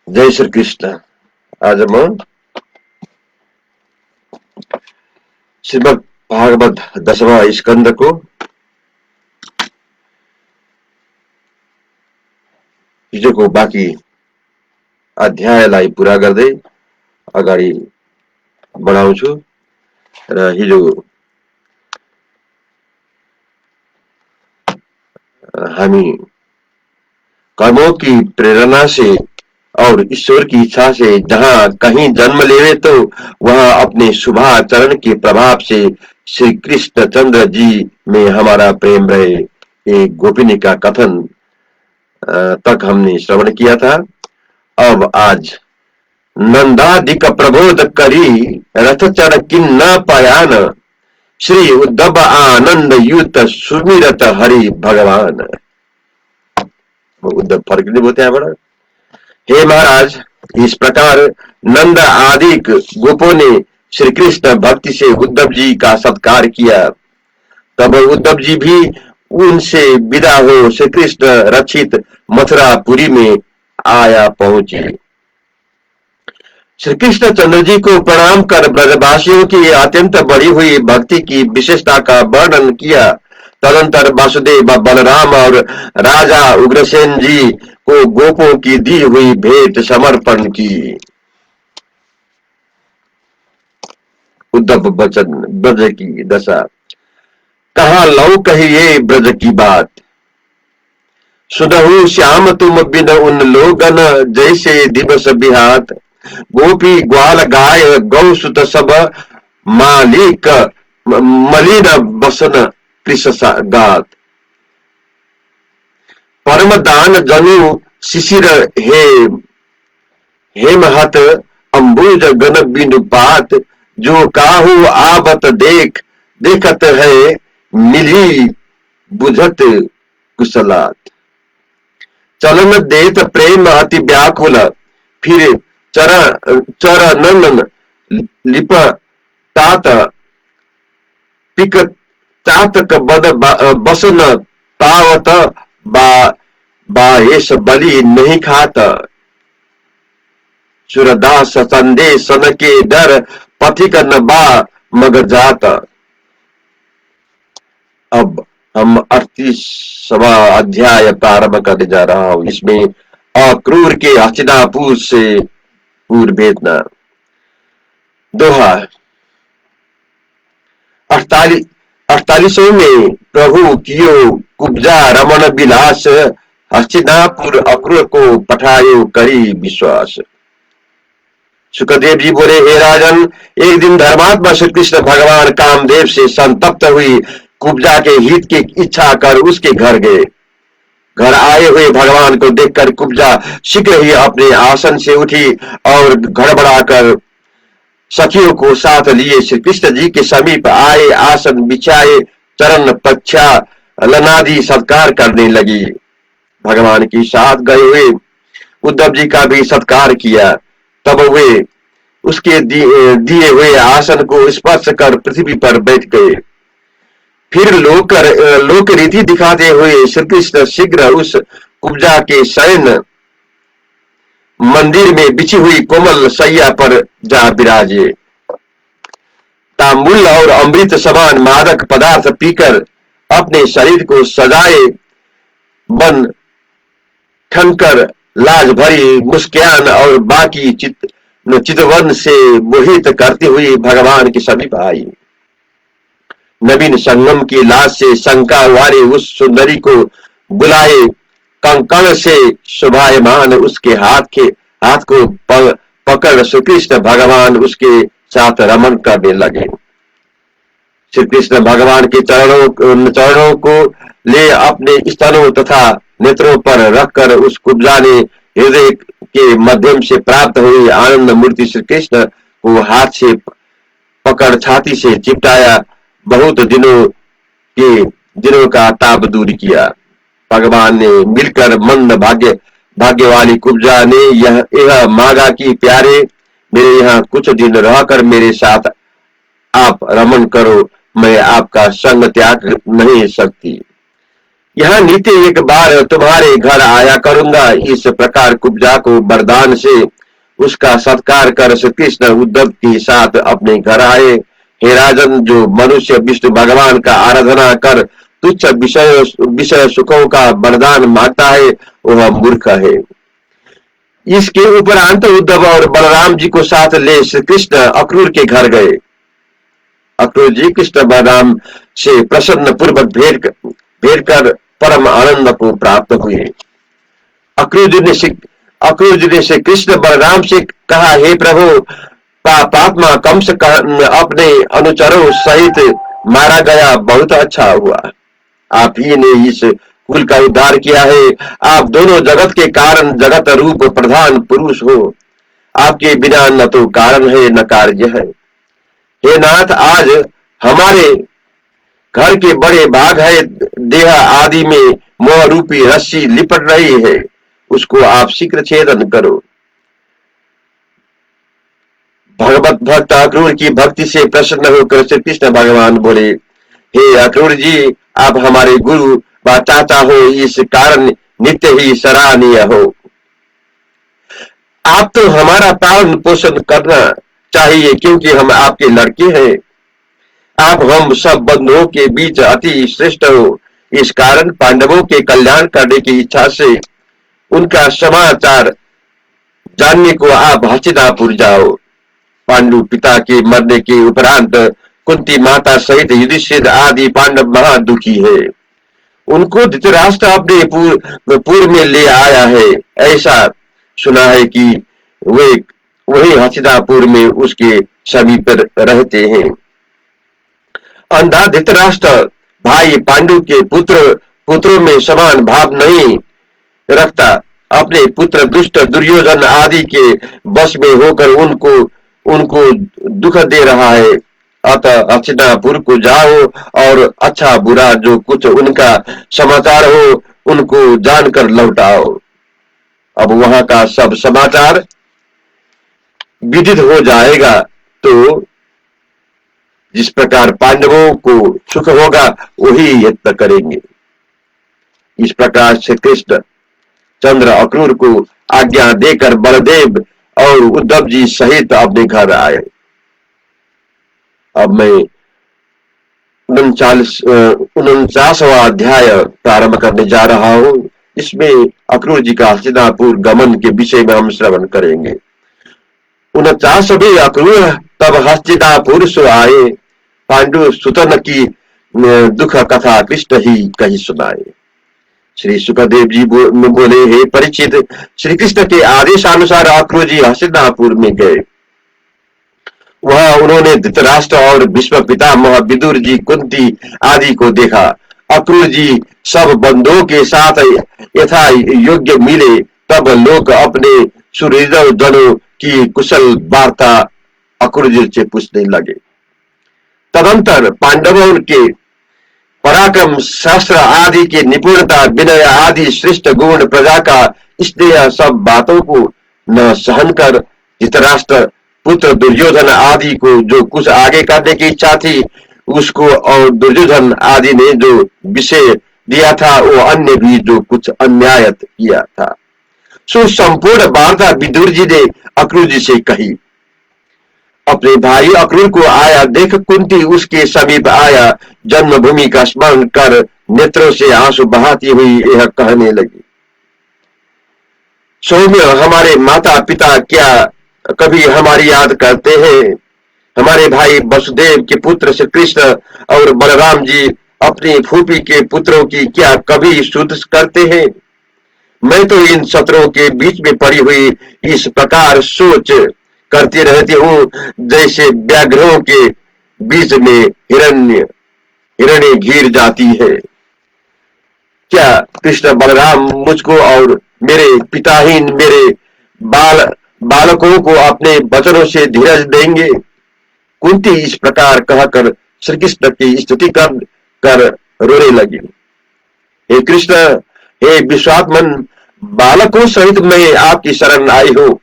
जय श्री कृष्ण। आज म श्रीमद् भागवत 10वां स्कन्धको हिजोको बाँकी अध्यायलाई पूरा गर्दै अगाडि बढाउँछु र हिजो हामी कर्मों की प्रेरणा से और ईश्वर की इच्छा से जहाँ कहीं जन्म लेवे तो वहाँ अपने शुभाचरण के प्रभाव से श्री कृष्ण चंद्र जी में हमारा प्रेम रहे। एक गोपिनी का कथन तक हमने श्रवण किया था। अब आज नंदादिक प्रबोध करी रथ चढ़ किन्ना पायान श्री उद्धव आनंद युत सुमिरत हरि भगवान। उद्धव फर्क नहीं बोलते हैं बड़ा। हे महाराज, इस प्रकार नंद आदि गोपों ने श्री कृष्ण भक्ति से उद्धव जी का सत्कार किया। तब उद्धव जी भी उनसे विदा हो श्री कृष्ण रक्षित मथुरापुरी में आया पहुंचे। श्री कृष्ण चंद्र जी को प्रणाम कर ब्रजवासियों की अत्यंत बढ़ी हुई भक्ति की विशेषता का वर्णन किया। तदंतर वासुदेव, बलराम और राजा उग्रसेन जी को गोपों की दी हुई भेंट समर्पण की। उद्धव बचन ब्रज की दशा। कहाँ लौ कहिए ब्रज की बात, सुनहु श्याम तुम बिन उन लोगन, जैसे दिवस बिहात। गोपी ग्वाल गाय गौ सुत सब, मालिक मलिन बसन कृष गात। परम दान जनु शिशिर हे हेमहत, अंबुज गन बिनु पात। जो काहू आवत देख, देखत है मिली बुझत कुशलात। चलन देत प्रेम अति व्याकुल, फिर चरणन लिप तात। पिक चातक बद बसन पावत, बाहेश बलि नहीं खात। सुरदास संदेशन के डर, पथिक न बा मग जात। अब हम 38वां अध्याय प्रारंभ करने जा रहा हूं। इसमें अक्रूर के हस्तिनापुर से पूर्व वेदना। दोहा। 48वें में प्रभु कियो कुब्जा रमन विलास, हस्तिनापुर अक्रूर को पठायो करी विश्वास। सुखदेव जी बोले, हे राजन, एक दिन धर्मात्मा श्री कृष्ण भगवान कामदेव से संतप्त हुई कुब्जा के हित की इच्छा कर उसके घर गए। घर आए हुए भगवान को देखकर कुब्जा शीघ्र ही अपने आसन से उठी और गड़बड़ाकर सखियों को साथ लिए श्री कृष्ण जी के समीप आए, आसन बिछाए, चरण प्रक्षालनादि सत्कार करने लगी। भगवान के साथ गए हुए उद्धव जी का भी सत्कार किया। तब वे उसके दिए हुए आसन को स्पर्श कर पृथ्वी पर बैठ गए। फिर लोक रीति दिखाते हुए श्री कृष्ण शीघ्र उस कुब्जा के शयन मंदिर में बिछी हुई कोमल सैया पर जा विराजे। तांबुल और अमृत समान मादक पदार्थ पीकर अपने शरीर को सजाए बन ठनकर लाज भरी मुस्कान और बाकी चितवन से मोहित करती हुई भगवान के समीप आई। नवीन संगम की लाश से शंका वाले उस सुंदरी को बुलाए, कंकड़ से शोभायमान उसके हाथ को पकड़ श्री कृष्ण भगवान उसके साथ रमन करने लगे। श्री कृष्ण भगवान के चरणों को ले अपने स्तनों तथा नेत्रों पर रखकर उस कुब्जा ने हृदय के माध्यम से प्राप्त हुई आनंद मूर्ति श्री कृष्ण को हाथ से पकड़ छाती से चिपटाया। बहुत दिनों का ताप दूर किया। भगवान ने मिलकर मंद भाग्य वाली कुब्जा ने यह मांगा कि प्यारे, मेरे यहाँ कुछ दिन रहकर मेरे साथ आप रमन करो, मैं आपका संग त्याग नहीं सकती। यहाँ नित्य एक बार तुम्हारे घर आया करूंगा। इस प्रकार कुब्जा को वरदान से उसका सत्कार कर श्री कृष्ण उद्धव के साथ अपने घर आए। हे राजन, जो मनुष्य विष्णु भगवान का आराधना कर तुच्छ विषय सुखों का वरदान मांगता है, वह मूर्ख है। इसके उपरांत उद्धव और बलराम जी को साथ ले श्री कृष्ण अक्रूर के घर गए। अक्रूर जी कृष्ण बलराम से प्रसन्न पूर्वक भेंट कर परम आनंद को प्राप्त हुए। अक्रूर जी ने श्री कृष्ण बलराम से कहा, हे प्रभु, पापात्मा कंस अपने अनुचरों सहित मारा गया, बहुत अच्छा हुआ। आप ही ने इस कुल का उद्धार किया है। आप दोनों जगत के कारण, जगत रूप प्रधान पुरुष हो। आपके बिना न तो कारण है न कार्य है। हे नाथ, आज हमारे घर के बड़े भाग है, देह आदि में मोह रूपी रस्सी लिपट रही है, उसको आप शीघ्र छेदन करो। भगवत भक्त अक्रूर की भक्ति से प्रसन्न होकर श्री कृष्ण भगवान बोले, हे अक्रूर जी, आप हमारे गुरु व चाचा हो, इस कारण नित्य ही सराहनीय हो। आप तो हमारा पालन पोषण करना चाहिए, क्योंकि हम आपके लड़के हैं। आप हम सब बंधुओं के बीच अति श्रेष्ठ हो। इस कारण पांडवों के कल्याण करने की इच्छा से उनका समाचार जानने को आप हस्तिनापुर जाओ। पांडु पिता के मरने के उपरांत कुंती माता सहित युधिष्ठिर आदि पांडव महा दुखी है। उनको धृतराष्ट्र अपने पूर्व में ले आया है। ऐसा सुना है कि वे वही हस्तिनापुर में उसके समीप रहते हैं। अंधा धृतराष्ट्र भाई पांडु के पुत्रों में समान भाव नहीं रखता। अपने पुत्र दुष्ट दुर्योधन आदि के बस में होकर उनको दुख दे रहा है। अतः हस्तिनापुर को जाओ और अच्छा बुरा जो कुछ उनका समाचार हो उनको जानकर लौटाओ। अब वहां का सब समाचार विदित हो जाएगा तो जिस प्रकार पांडवों को सुख होगा वही यत्न करेंगे। इस प्रकार से कृष्ण चंद्र अक्रूर को आज्ञा देकर बलदेव और उद्धव जी सहित अपने घर आए। अब मैं 49वां अध्याय प्रारंभ करने जा रहा हूं। इसमें अक्रूर जी का हस्तिनापुर गमन के विषय में हम श्रवण करेंगे। 49वें अक्रूर तब हस्तिनापुर सो आए, पांडु सुतन की दुख कथा कृष्ण ही कही सुनाए। श्री सुखदेव जी बोले, हे परीक्षित, श्री कृष्ण के आदेशानुसार अक्रूर जी हस्तिनापुर में गए। वहां उन्होंने धृतराष्ट्र और भीष्म पितामह विदुर जी कुंती आदि को देखा। अक्रूर जी सब बंधुओं के साथ यथा योग्य मिले। तब लोग अपने सुहृदय जनों की कुशल वार्ता अक्रूर जी से पूछने लगे। तदंतर पांडवों के पराक्रम, शास्त्र आदि के निपुणता, विनय आदि श्रेष्ठ गुण, प्रजा का स्नेह, सब बातों को न सहन कर धृतराष्ट्र पुत्र दुर्योधन आदि को जो कुछ आगे करने की इच्छा थी उसको, और दुर्योधन आदि ने जो विषय दिया था वो अन्य भी जो कुछ अन्याय किया था, सो संपूर्ण वार्ता विदुर जी ने अक्रूर जी से कही। अपने भाई अक्रूर को आया देख कुंती उसके समीप आया, जन्मभूमि का स्मरण कर नेत्रों से आंसू बहाती हुई यह कहने लगी, सौम्य, हमारे माता पिता क्या कभी हमारी याद करते हैं? हमारे भाई वसुदेव के पुत्र श्री कृष्ण और बलराम जी अपनी फूफी के पुत्रों की क्या कभी सुध करते हैं? मैं तो इन शत्रुओं के बीच में पड़ी हुई इस प्रकार सोच करती रहती हूँ जैसे व्याघ्रों के बीच में हिरण्य घिर जाती है। क्या कृष्ण बलराम मुझको और मेरे पिताहीन मेरे बालकों को अपने वचनों से धीरज देंगे? कुंती इस प्रकार कहकर श्री कृष्ण की स्तुति कर रोने लगी। हे कृष्ण, हे विश्वात्मन, बालकों सहित मैं आपकी शरण आई हूं,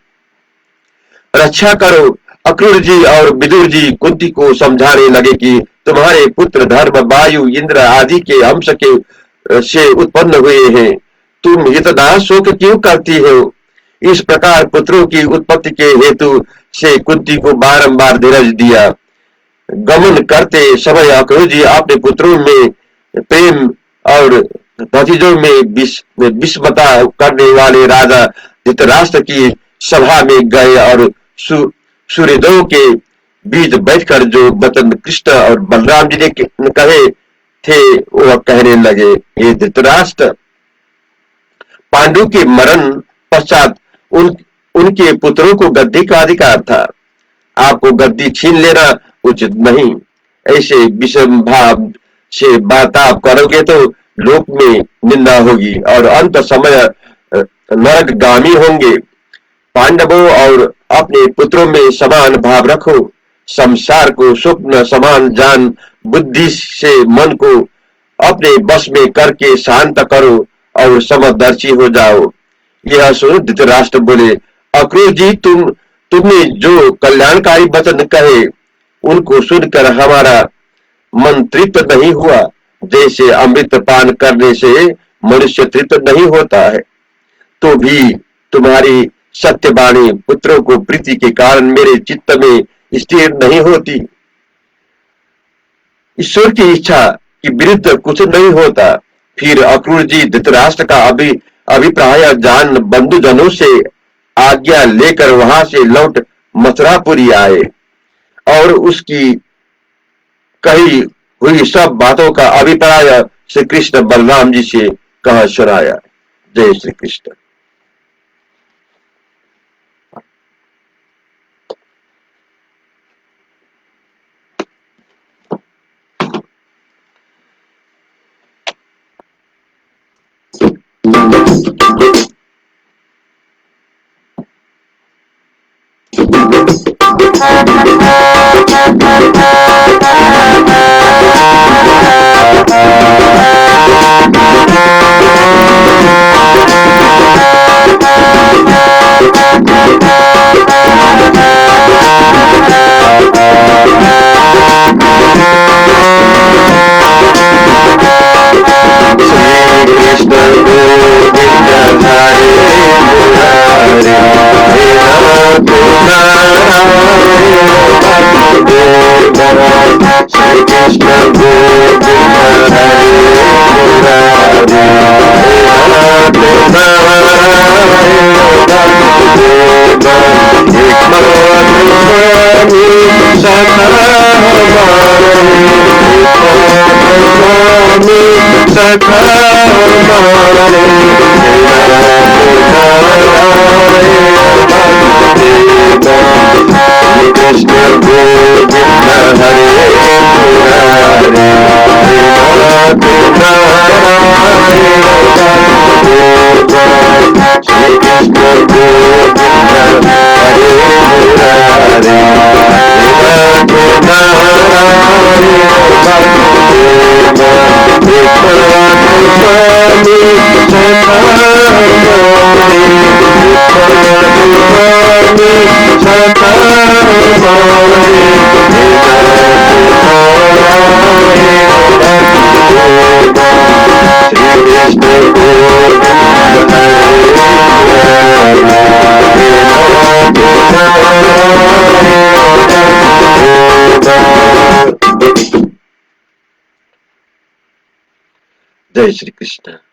रक्षा करो। अक्रूर जी और विदुर जी कुंती को समझाने लगे कि तुम्हारे पुत्र धर्म, वायु, इंद्र आदि के अंश के से उत्पन्न हुए हैं, तुम इतना शोक क्यों करती हो? इस प्रकार पुत्रों की उत्पत्ति के हेतु से कुंती को बारंबार धीरज दिया। गमन करते समय अक्रूर जी अपने पुत्रों में प्रेम और भतीजों में विषमता करने वाले राजा धृतराष्ट्र की सभा में गए और सूर्योदय के बीच बैठकर जो वचन कृष्ण और बलराम जी ने कहे थे वह कहने लगे। हे धृतराष्ट्र, पांडु के मरण पश्चात उनके पुत्रों को गद्दी का अधिकार था। आपको गद्दी छीन लेना उचित नहीं। ऐसे विषम भाव से वार्तालाप करोगे तो लोक में निंदा होगी और अंत समय नरकगामी होंगे। पांडवों और अपने पुत्रों में समान भाव रखो। संसार को स्वप्न समान जान बुद्धि से मन को अपने वश में करके शांत करो और समदर्शी हो जाओ। यह सुन धृतराष्ट्र बोले, अक्रूर जी, तुमने जो कल्याणकारी वचन कहे उनको सुनकर हमारा मन तृप्त नहीं हुआ। जैसे अमृत पान करने से मनुष्य तृप्त नहीं होता है, तो भी तुम्हारी सत्यवाणी पुत्रों को प्रीति के कारण मेरे चित्त में स्थिर नहीं होती। ईश्वर की इच्छा के विरुद्ध कुछ नहीं होता। फिर अक्रूर जी धृतराष्ट्र का अभिप्राय जान बंधुजनों से आज्ञा लेकर वहां से लौट मथुरापुरी आए। और उसकी कही हुई सब बातों का अभिप्राय श्री कृष्ण बलराम जी से कह सुनाया। जय श्री कृष्ण। जय श्री कृष्ण।